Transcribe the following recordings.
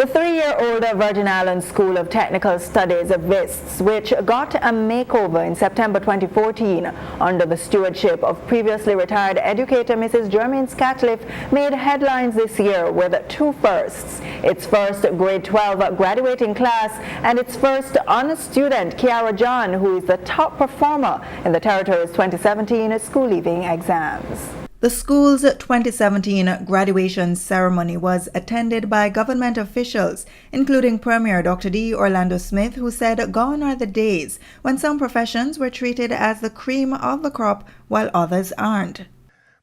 The 3-year-old Virgin Islands School of Technical Studies, VISTS, which got a makeover in September 2014 under the stewardship of previously retired educator Mrs. Jermaine Scatliff, made headlines this year with 2 firsts: its first grade 12 graduating class and its first honors student, Kiara John, who is the top performer in the territory's 2017 school leaving exams. The school's 2017 graduation ceremony was attended by government officials, including Premier Dr. D. Orlando Smith, who said gone are the days when some professions were treated as the cream of the crop while others aren't.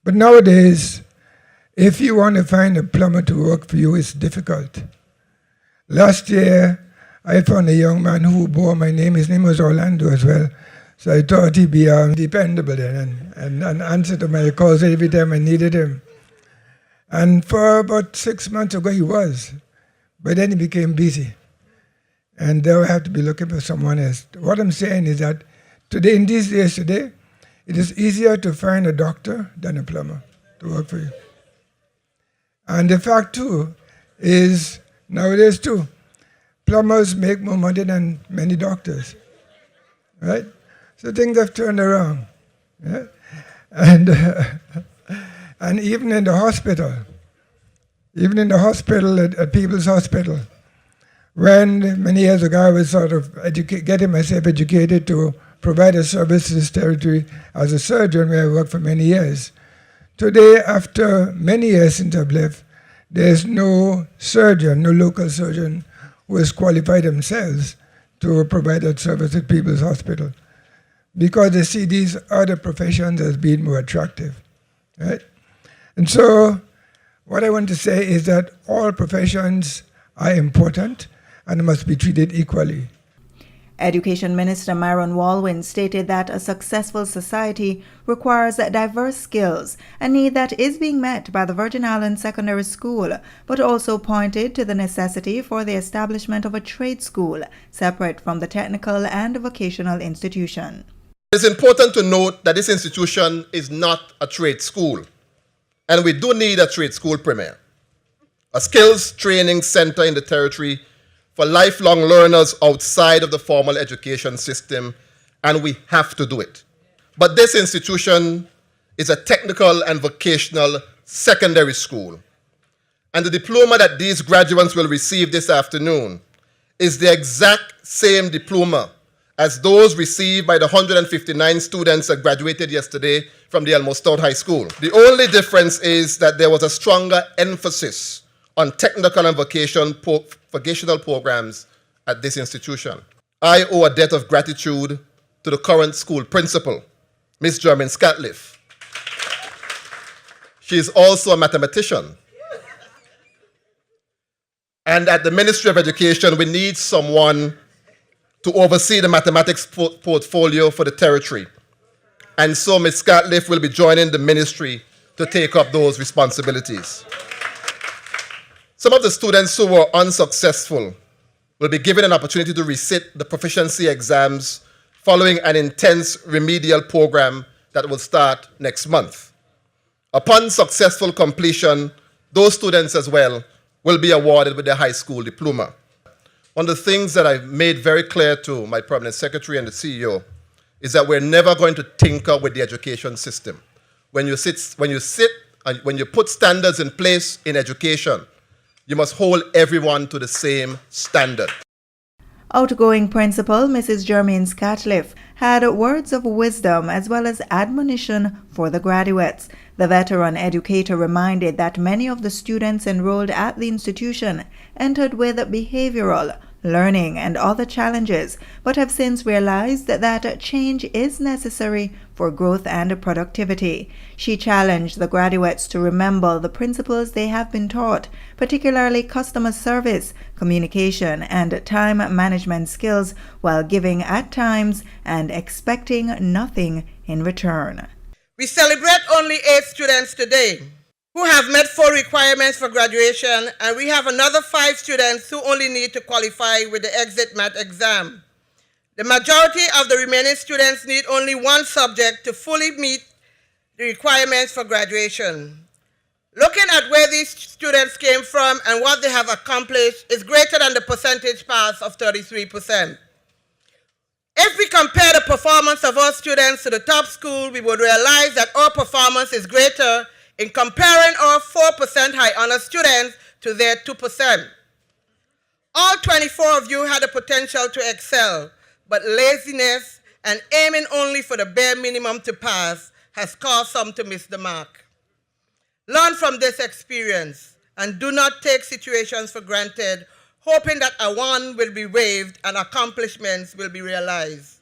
But nowadays, if you want to find a plumber to work for you, it's difficult. Last year, I found a young man who bore my name. His name was Orlando as well. So I thought he'd be dependable then and answer to my calls every time I needed him. And for about 6 months ago he was. But then he became busy. And now I have to be looking for someone else. What I'm saying is that today, in these days today, it is easier to find a doctor than a plumber to work for you. And the fact too is, nowadays too, plumbers make more money than many doctors, right? So things have turned around. Yeah? And even in the hospital, at People's Hospital, when many years ago I was sort of getting myself educated to provide a service to this territory as a surgeon, where I worked for many years. Today, after many years since I've left, there's no surgeon, no local surgeon who has qualified themselves to provide that service at People's Hospital, because they see these other professions as being more attractive, right? And so what I want to say is that all professions are important and must be treated equally. Education Minister Myron Walwyn stated that a successful society requires diverse skills, a need that is being met by the Virgin Islands Secondary School, but also pointed to the necessity for the establishment of a trade school separate from the technical and vocational institution. It's important to note that this institution is not a trade school, and we do need a trade school, Premier, a skills training center in the territory for lifelong learners outside of the formal education system, and we have to do it. But this institution is a technical and vocational secondary school, and the diploma that these graduates will receive this afternoon is the exact same diploma as those received by the 159 students that graduated yesterday from the Elmo Stout High School. The only difference is that there was a stronger emphasis on technical and vocational programs at this institution. I owe a debt of gratitude to the current school principal, Ms. Jermaine Scatliff. She is also a mathematician. And at the Ministry of Education, we need someone to oversee the mathematics portfolio for the territory. And so Ms. Scatliff will be joining the ministry to take up those responsibilities. Some of the students who were unsuccessful will be given an opportunity to resit the proficiency exams following an intense remedial program that will start next month. Upon successful completion, those students as well will be awarded with their high school diploma. One of the things that I've made very clear to my permanent secretary and the CEO is that we're never going to tinker with the education system. When you put standards in place in education, you must hold everyone to the same standard. Outgoing Principal Mrs. Jermaine Scatliff had words of wisdom as well as admonition for the graduates. The veteran educator reminded that many of the students enrolled at the institution entered with behavioral, learning and other challenges, but have since realized that change is necessary for growth and productivity. She challenged the graduates to remember the principles they have been taught, particularly customer service, communication, and time management skills, while giving at times and expecting nothing in return. We celebrate only 8 students today who have met 4 requirements for graduation, and we have another 5 students who only need to qualify with the exit math exam. The majority of the remaining students need only one subject to fully meet the requirements for graduation. Looking at where these students came from and what they have accomplished is greater than the percentage pass of 33%. If we compare the performance of our students to the top school, we would realize that our performance is greater in comparing our 4% high honor students to their 2%. All 24 of you had the potential to excel, but laziness and aiming only for the bare minimum to pass has caused some to miss the mark. Learn from this experience and do not take situations for granted, hoping that a one will be waived and accomplishments will be realized.